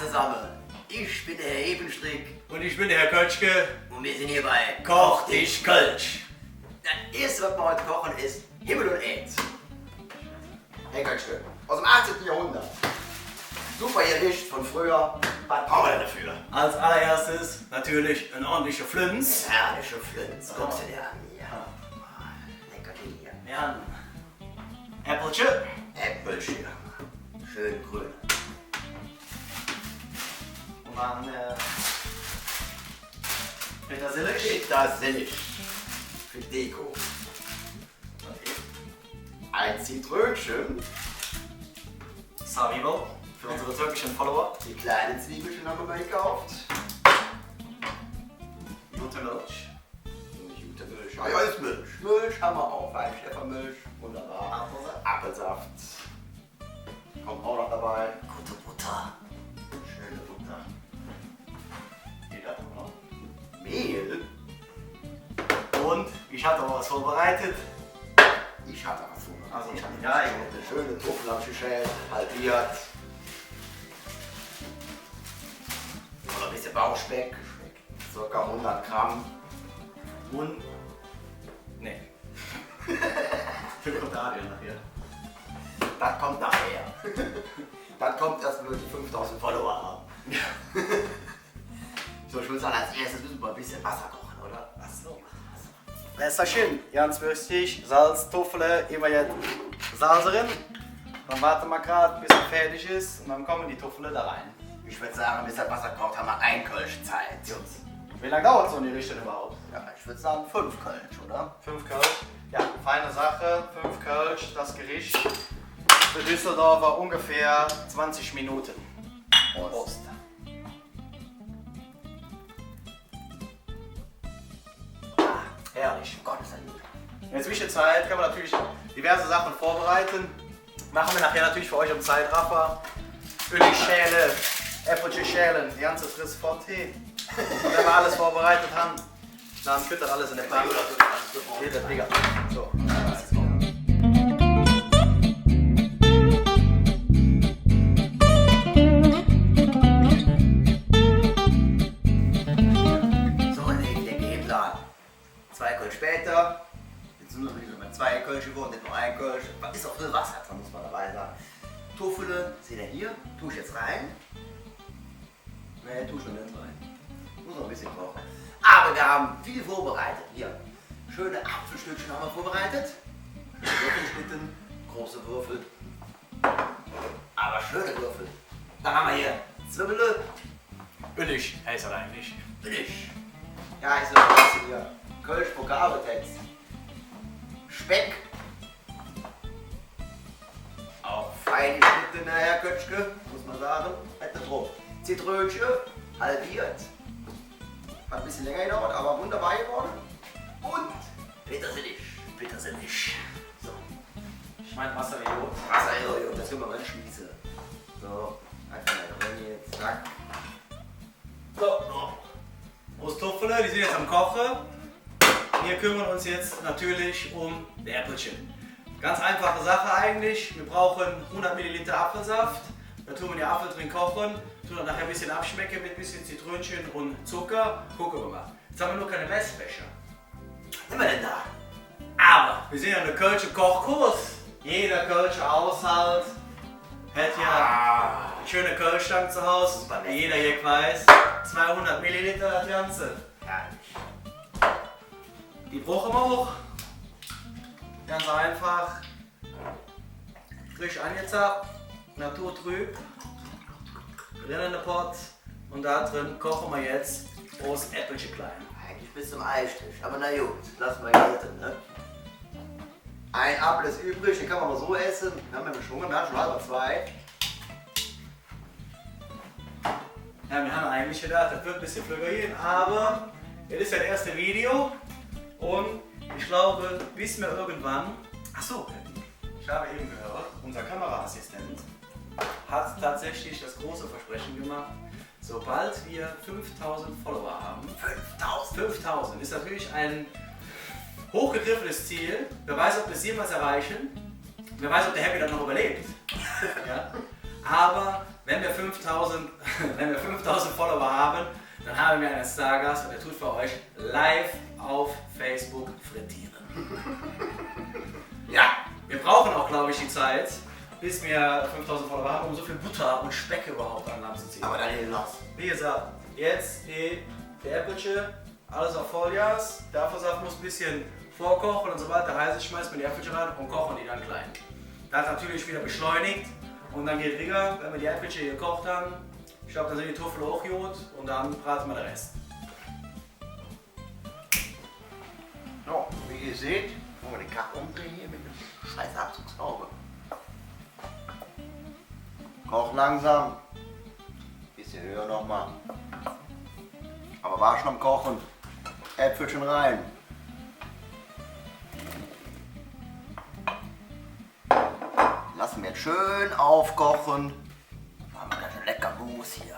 zusammen. Ich bin der Herr Ebenstrick. Und ich bin der Herr Kölschke. Und wir sind hier bei Kochtisch Kölsch. Das erste, was wir heute kochen, ist Himmel und Erd. Herr Kölschke, aus dem 18. Jahrhundert. Super Gericht von früher. Was brauchen wir denn dafür? Als allererstes natürlich ein ordentlicher Flünz. Herrliche Flünz. Guckst du dir an hier. Lecker Ding hier. Wir haben Äpfelchen. Äpfelchen. Schön grün. Und dann Petersilie. Petersilie. Für Deko. Ein Zitrönchen. Saribo für unsere türkischen Follower. Die kleinen Zwiebelchen haben wir mal gekauft. Gute Milch. Nicht gute Milch. Ja, ist Milch. Milch haben wir auch. Weinschäfermilch. Wunderbar. Apfelsaft. Kommt auch noch dabei. Gute Butter. Schöne Butter. Jeder, oder? Mehl. Und ich hatte auch was vorbereitet. Ich hatte was vor. Also, ich hatte ja, eine schöne Trüffel habe ich geschält, halbiert. Und ein bisschen Bauchspeck. Circa 100 Gramm. Und. Nee. Für Kontadien nachher. Das kommt nachher. Das kommt erst, wenn wir die 5000 Follower haben. So, ich würde sagen, als erstes müssen wir ein bisschen Wasser kochen, oder? Ach so. Wässerchen, ganz wichtig, Salz, Tufle, immer jetzt Salz drin. Dann warten wir gerade, bis es fertig ist und dann kommen die Tufle da rein. Ich würde sagen, bis das Wasser kocht, haben wir ein Kölsch Zeit. Wie lange dauert so eine Richtung überhaupt? Ja, ich würde sagen 5 Kölsch, oder? 5 Kölsch. Ja, feine Sache, 5 Kölsch, das Gericht. Für Düsseldorfer ungefähr 20 Minuten. Prost. Herrlich. Gott, ist das gut. In der Zwischenzeit kann man natürlich diverse Sachen vorbereiten. Machen wir nachher natürlich für euch im Zeitraffer. Ölig schälen, Äpfelchen schälen, die ganze Friss von Tee. Und wenn wir alles vorbereitet haben, dann könnt ihr alles in der Pfanne. Hier, der Digga. So. So, der Gehplan. 2 Kölsch später. Jetzt sind wir wieder bei 2 Kölsch geworden, nicht nur 1 Kölsch. Was ist auch viel Wasser dran, muss man dabei sagen. Tufel, seht ihr hier, tue ich jetzt rein. Ne, tue ich noch nicht rein. Muss noch ein bisschen kochen. Aber wir haben viel vorbereitet. Hier, schöne Apfelstückchen haben wir vorbereitet. Würfel geschnitten, große Würfel. Aber schöne Würfel. Dann haben wir hier Zwiebeln. Ölig heißt er eigentlich. Billig. Ja, ich so ein bisschen hier. Kölsch Vokabeltext. Speck. Auch fein geschnittene Herr Kötschke, muss man sagen. Hätte drauf. Zitrönchen, halbiert. Hat ein bisschen länger gedauert, aber wunderbar geworden. Und Petersilie. Petersilie. So, Ich meine Wasserjod. Wasser, das können wir mal schließen. So, einfach mal drin jetzt. Zack. So. Prost Tufle, die sind jetzt am Kochen. Wir kümmern uns jetzt natürlich um die Äpfelchen. Ganz einfache Sache eigentlich. Wir brauchen 100 ml Apfelsaft. Da tun wir den Apfel drin kochen. Tun dann nachher ein bisschen abschmecken mit ein bisschen Zitrönchen und Zucker. Gucken wir mal. Jetzt haben wir nur keine Messbecher. Was sind wir denn da? Aber wir sind ja eine Kölsche Kochkurs. Jeder Kölsche Haushalt hat ja eine schöne Kölschstange zu Hause. Super Wie jeder hier weiß. 200 ml das Ganze. Herrlich. Die brauchen wir auch. Ganz einfach. Frisch angezapft, naturtrüb. Drin in den Pot. Und da drin kochen wir jetzt groß Äpfelchen klein. Eigentlich bis zum Eistich, aber na gut, lassen wir gelten, ne? Ein Apfel ist übrig, den kann man mal so essen. Wir haben ja geschwungen, wir haben schon halb 2. Ja, wir haben eigentlich gedacht, das wird ein bisschen flügger gehen, aber es ist ja das erste Video und ich glaube, bis wir irgendwann. Achso, ich habe eben gehört, unser Kameraassistent hat tatsächlich das große Versprechen gemacht, sobald wir 5000 Follower haben. 5000 ist natürlich ein hochgegriffenes Ziel. Wer weiß, ob wir es jemals erreichen. Wer weiß, ob der Happy dann noch überlebt. Ja? Aber wenn wir 5000 wenn wir 5000 Follower haben, dann haben wir einen Stargast und der tut für euch live auf Facebook frittieren. Ja, wir brauchen auch, glaube ich, die Zeit, bis wir 5000 Follower haben, um so viel Butter und Speck überhaupt an Land zu ziehen. Aber dann hier los. Wie gesagt, jetzt die Äpfelchen, alles auf Vollgas. Der Apfelsaft muss ein bisschen vorkochen und sobald der heiß ist, schmeißt man die Äpfelchen rein und kochen die dann klein. Das natürlich wieder beschleunigt und dann geht Rigger, wenn wir die Äpfelchen gekocht haben. Ich glaube, dann sind die Trüffel auch gut und dann braten wir den Rest. So, wie ihr seht, wollen wir den Kack umdrehen hier mit dem scheiß Abzugshaube. Koch langsam. Bisschen höher nochmal. Aber war schon am Kochen. Äpfelchen rein. Lassen wir jetzt schön aufkochen. Dann haben wir gleich ein lecker Mus hier.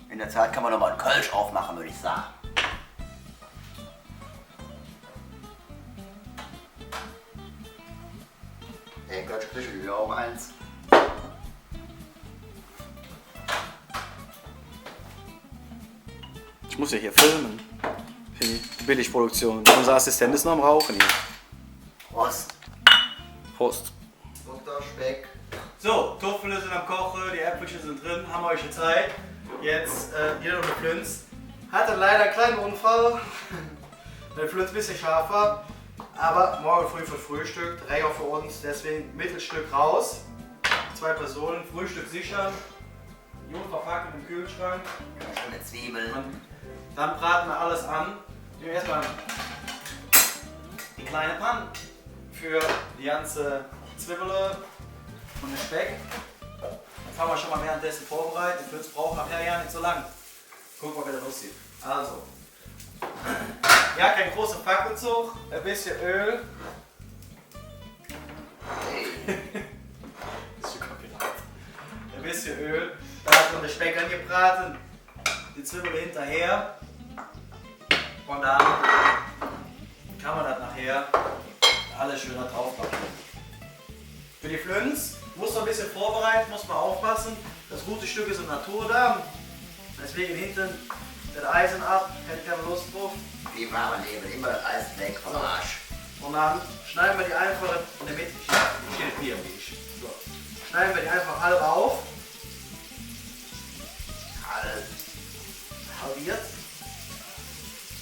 In der Zeit kann man noch mal einen Kölsch aufmachen, würde ich sagen. Hey, Kölsch kriege ich wieder auch eins. Ich muss ja hier filmen. Für die Billigproduktion. Unser Assistent ist noch am Rauchen hier. Prost. Prost. Butter, Speck. So, Topfele sind am Kochen, die Äpfelchen sind drin, haben wir euch gezeigt. Jetzt jeder noch eine Flünz. Hatte leider einen kleinen Unfall. Der Flünz ein bisschen scharfer. Aber morgen früh für Frühstück, 3 Uhr für uns, deswegen Mittelstück raus. 2 Personen, Frühstück sichern. Gut verpackt im Kühlschrank. Ja, schöne Zwiebeln. Und dann braten wir alles an. Nehmen wir erstmal die kleine Panne für die ganze Zwiebeln und den Speck. Dann fangen wir schon mal währenddessen vorbereiten. Für uns braucht nachher ja nicht so lang. Gucken, wie das aussieht. Also, ja, kein großer Fackelzug, ein bisschen Öl. Ein bisschen Öl. Da hat man den Speck angebraten, die Zwiebeln hinterher. Und dann kann man das nachher alles schön da drauf machen. Für die Flünz muss man ein bisschen vorbereiten, muss man aufpassen. Das gute Stück ist im Naturdarm. Deswegen hinten das Eisen ab, hätte keine Lust drauf. Wie warm Leben, immer das Eis weg vom Arsch. Und dann schneiden wir die einfach in der Mitte. Ich stehe hier am Weg. So. Schneiden wir die einfach halb auf. Halbiert.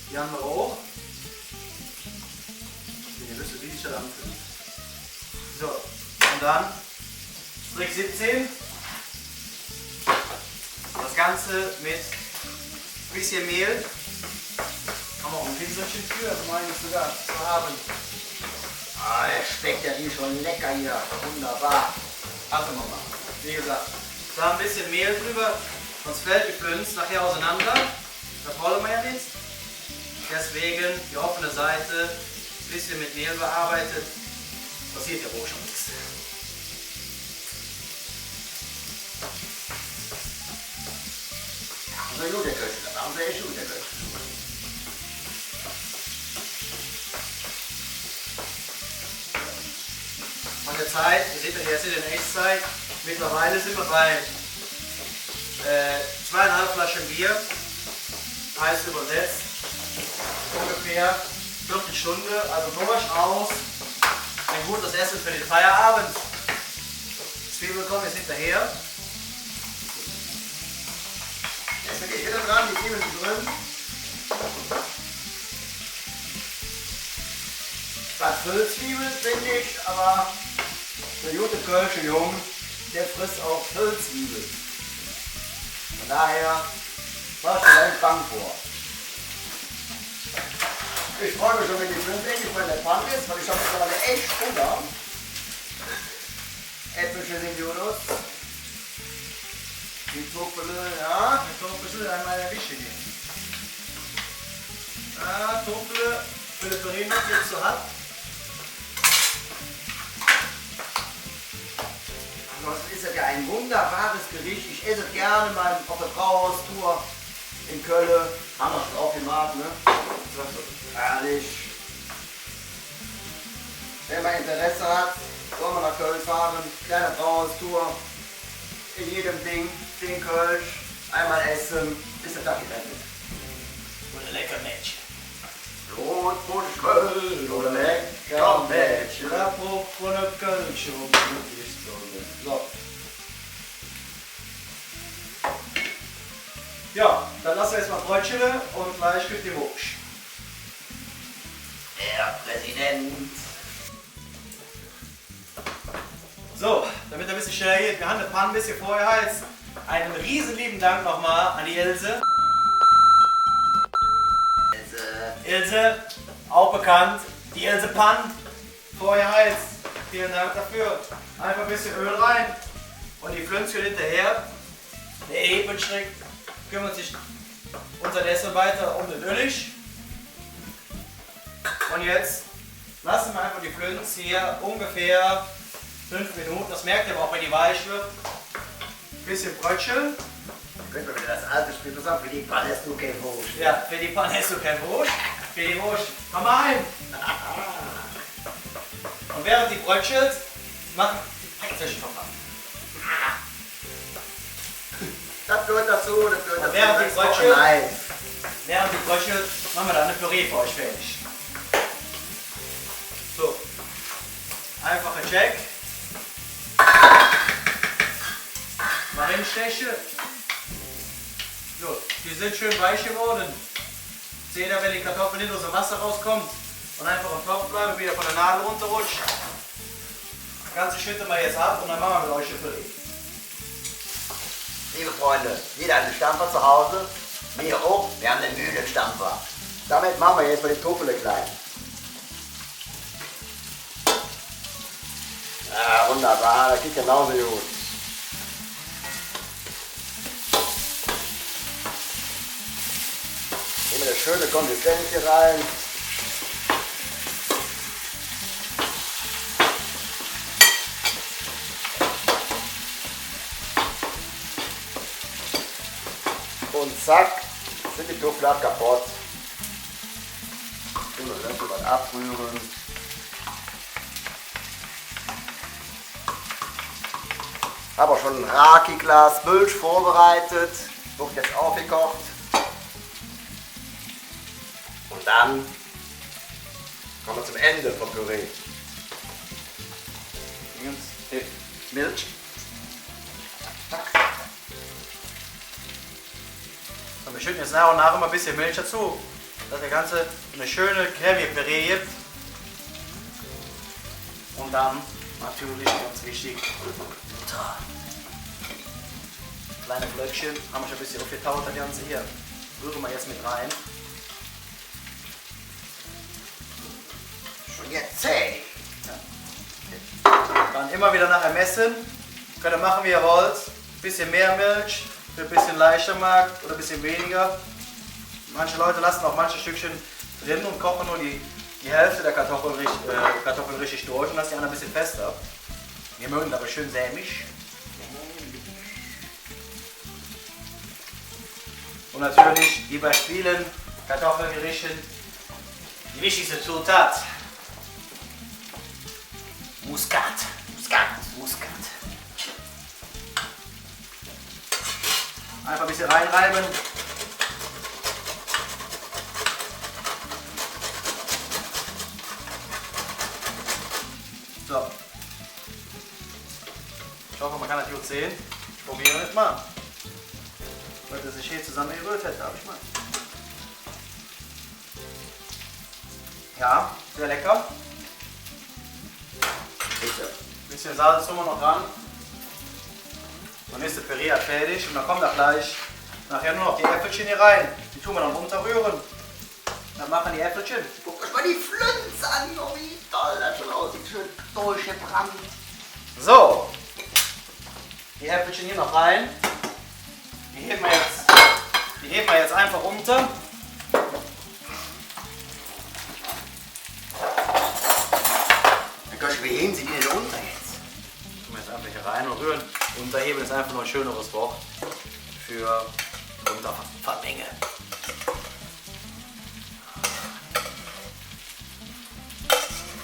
Die andere auch. Ihr wisst, wie sich das anfühlt. So, und dann Trick 17. Das Ganze mit ein bisschen Mehl. Haben wir auch ein Pinselchen für, also meine ich sogar zu haben. Ah, der Speck, der riecht schon lecker hier. Wunderbar. Achten wir mal. Wie gesagt, da ein bisschen Mehl drüber, sonst fällt die Flünz nachher auseinander. Das wollen wir ja nicht. Deswegen die offene Seite, ein bisschen mit Mehl bearbeitet. Passiert ja auch schon nichts. Das ist gut, der Köche. Das haben sie echt gut, der Köche. Von der Zeit, ihr seht ja jetzt in Echtzeit, mittlerweile sind wir bei 2,5 Flaschen Bier, heißt übersetzt, ungefähr Viertelstunde, also durchaus ein gutes Essen für den Feierabend. Zwiebeln kommen jetzt hinterher. Jetzt bin ich wieder dran, die Zwiebeln sind drin. Das Füllzwiebeln finde ich, aber der gute Kölsche Jung, der frisst auch Füllzwiebeln. Von daher war ich vielleicht bang vor. Ich freue mich schon, wenn die Flünz endlich mal in der Pfanne ist, weil ich habe gerade echt Hunger. Äpfelchen sind gut. Die Topfele, ja. Ich komme ein bisschen an meiner Wische hier. Ah, Topfele, für die Farine jetzt so hart. Ansonsten ist das ja ein wunderbares Gericht. Ich esse es gerne mal auf der Brauhaustour in Köln. Haben wir schon drauf gemacht, ne? Herrlich. Wenn man Interesse hat, soll man nach Köln fahren. Kleine Brauhaustour. In jedem Ding 10 Kölsch. Einmal essen. Ist der Tag gerettet. Oder lecker Mädchen. Brot und Köln oder lecker Mädchen. Ja, Brot und Kölsch und möglichst so. Ja, dann lassen wir jetzt mal Brötchen und gleich gibt die Mucksch. Herr Präsident. So, damit ein bisschen schneller geht, wir haben eine Pfanne ein bisschen vorher heizt. Einen riesen lieben Dank nochmal an die Ilse. Ilse, auch bekannt, die Ilse Pan, vorher heizt. Vielen Dank dafür. Einfach ein bisschen Öl rein und die Pflünzchen hinterher. Der Ebenschreck kümmert sich unser Essen weiter um den Öllig. Und jetzt lassen wir einfach die Flünz hier ungefähr 5 Minuten. Das merkt ihr auch, wenn die weich wird. Ein bisschen Brötchen. Könnte man wieder das alte Spiel zusammen für die Panne ist du kein Wurst. Ja, für die Panne ist du kein Wurst. Für die Wurst, komm mal rein. Und während die Brötchen machen die Plätzchenstoffer. Das gehört dazu, das gehört dazu. Während die Das ist doch Brötchen- Nein. Während die Brötchen machen wir dann eine Püree für euch fertig. So, einfacher Check. Mariensteche. So, die sind schön weich geworden. Seht ihr, wenn die Kartoffeln nicht aus dem Wasser rauskommt und einfach im Topf bleiben, wieder von der Nadel runterrutscht. Das Ganze schütten wir jetzt ab und dann machen wir mit euch eine Püree. Liebe Freunde, jeder hat einen Stampfer zu Hause. Wir auch, wir haben einen Mühlenstampfer. Damit machen wir jetzt mal die Toffele klein. Ja, wunderbar, das geht genauso gut. Nehmen wir eine schöne Konsistenz hier rein. Und zack, sind die Toffler kaputt. Können wir ganz was abrühren. Habe auch schon ein Raki-Glas Milch vorbereitet. Wird jetzt aufgekocht. Und dann kommen wir zum Ende vom Püree. Milch. Und wir schütten jetzt nach und nach immer ein bisschen Milch dazu, dass der Ganze eine schöne cremige Püree gibt. Und dann natürlich ganz wichtig Butter. Kleine Flöckchen, haben wir schon ein bisschen aufgetaut, das Ganze hier. Rühren wir jetzt mit rein. Schon jetzt zäh. Dann immer wieder nach Ermessen. Könnt ihr machen, wie ihr wollt. Ein bisschen mehr Milch, für ein bisschen leichter mag oder ein bisschen weniger. Manche Leute lassen auch manche Stückchen drin und kochen nur die Hälfte der Kartoffeln richtig durch und lassen die anderen ein bisschen fester. Wir mögen aber schön sämig. Und natürlich wie bei vielen Kartoffelgerichten die wichtigste Zutat. Muskat. Einfach ein bisschen reinreiben. So. Ich hoffe, man kann das gut sehen. Ich probiere jetzt mal. Weil das sich hier zusammen gerührt hätte, habe ich mal. Ja, sehr lecker. Ein bisschen Salz tun wir noch ran. Dann ist der Püree fertig und dann kommen da gleich nachher nur noch die Äpfelchen hier rein. Die tun wir dann runterrühren. Dann machen die Äpfelchen. Guckt euch mal die Flünz an, oh, wie toll das schon aussieht. Schön durchgebrannt. So, die Äpfelchen hier noch rein. Die heben wir jetzt einfach runter. Herr Kösch, wie heben Sie die denn runter jetzt? Tun wir jetzt einfach hier rein und rühren. Unterheben ist einfach nur ein schöneres Wort für Untervermenge.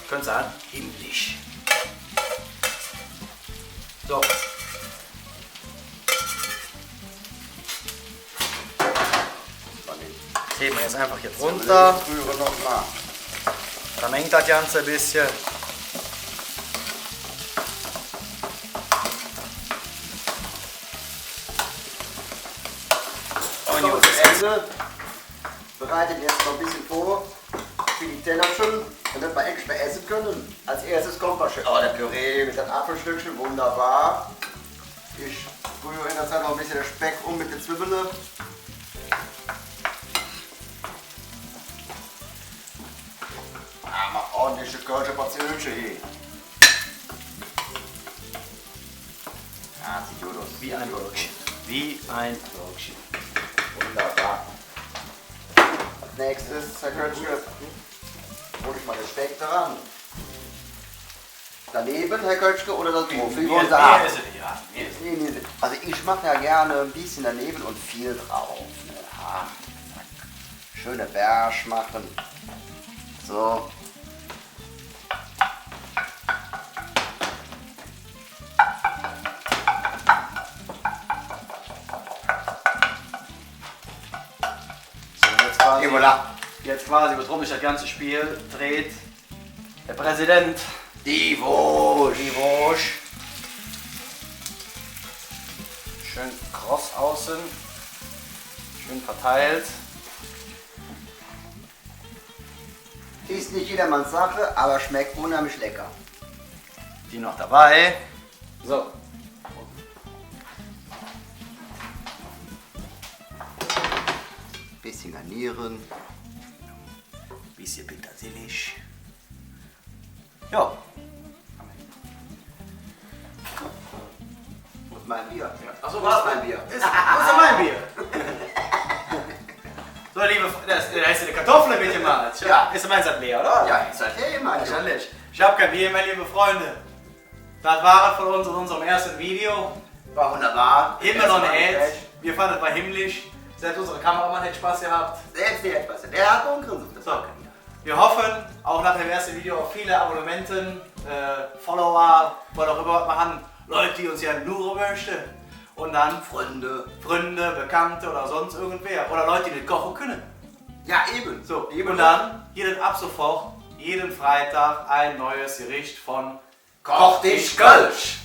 Könnt ihr sagen, himmlisch. So. Das heben wir jetzt einfach jetzt runter. Rühre nochmal. Vermengt das Ganze ein bisschen. Und das Ende bereitet jetzt noch ein bisschen vor für die Tellerchen, damit wir endlich mehr essen können. Als erstes kommt was schön. Oh, der Püree mit den Apfelstückchen, wunderbar. Ich rühre in der Zeit noch ein bisschen den Speck um mit den Zwiebeln. Mal ordentliche kölsche Portionchen hier. Ja, sieht gut aus. Wie ein Würstchen. Wie ein Würstchen. Wunderbar. Als nächstes, Herr Kölschke, hole ich mal den Speck dran. Daneben, Herr Kölschke, oder das Brot? Wie wollen Sie haben? Mehr ist es, ja. Mehr ist es. Nee. Also ich mache ja gerne ein bisschen daneben und viel drauf. Ne? Ha, zack. Schöne Bersch machen. So. Jetzt quasi, worum sich das ganze Spiel dreht, der Präsident. Die Wurst. Die Wurst. Schön kross außen, schön verteilt. Ist nicht jedermanns Sache, aber schmeckt unheimlich lecker. Die noch dabei. So. Bisschen garnieren. Bisschen petersilig. Ja. Wo ist mein Bier? Achso, Wo ist mein Bier? Wo ist denn mein Bier? So, liebe Freunde, da ist eine Kartoffel mitgemacht. Ja. Ist meins halt leer, oder? Ja, jetzt seid ihr immer. Wahrscheinlich. Ich habe kein Bier mehr, liebe Freunde. Das war es von uns in unserem ersten Video. War wunderbar. Immer noch nicht. Wir fanden es war himmlisch. Selbst unsere Kameramann hat Spaß gehabt. Selbst der etwas. Der hat noch einen Grinsen auf der Backe. Wir hoffen, auch nach dem ersten Video auf viele Abonnenten, Follower, was auch immer wir haben, Leute, die uns ja nur möchten. Und dann Freunde. Freunde, Bekannte oder sonst irgendwer. Oder Leute, die nicht kochen können. Ja, eben. So, Eben. und dann ab sofort, jeden Freitag ein neues Gericht von Koch dich Kölsch.